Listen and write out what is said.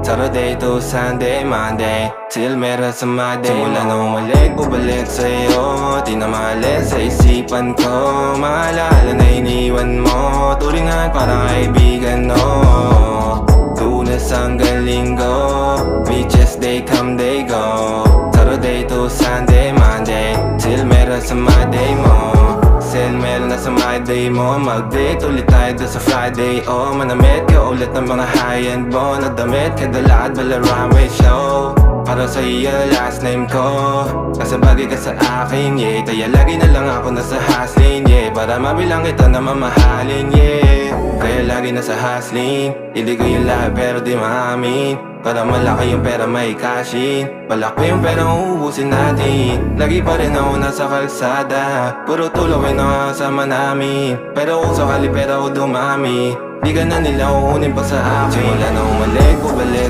Saturday to Sunday, Monday Till meron sa Monday Simula nung umalik, bubalik sa'yo Di na maalis sa isipan ko Maalala na iniwan mo Turingan parang kaibigan, no Lunes hanggang Linggo Beaches, they come, they go Saturday to Sunday, Monday Till meron sa Monday mo Sale meron na sa my day mo Mag-date ulit tayo doon sa Friday Oh, manamit ka ulit ng mga high-end mo Nadamit ka dala at bala runway show Para sa iyo last name ko Kasi bagay ka sa akin, yeah Kaya lagi na lang ako nasa hustling, yeah Para mabilang kita na mamahalin, yeah Kaya lagi nasa hustling Hindi ko yung lahat pero di maamin Para malaki yung pera may cashin Balak pa yung pera uubusin natin Lagi pa rin ako nasa kalsada Puro tulog ay nakakasama namin Pero kung sakali pera ko dumami Di ka na nila uunin pa sa akin Simula na umalik, bubalik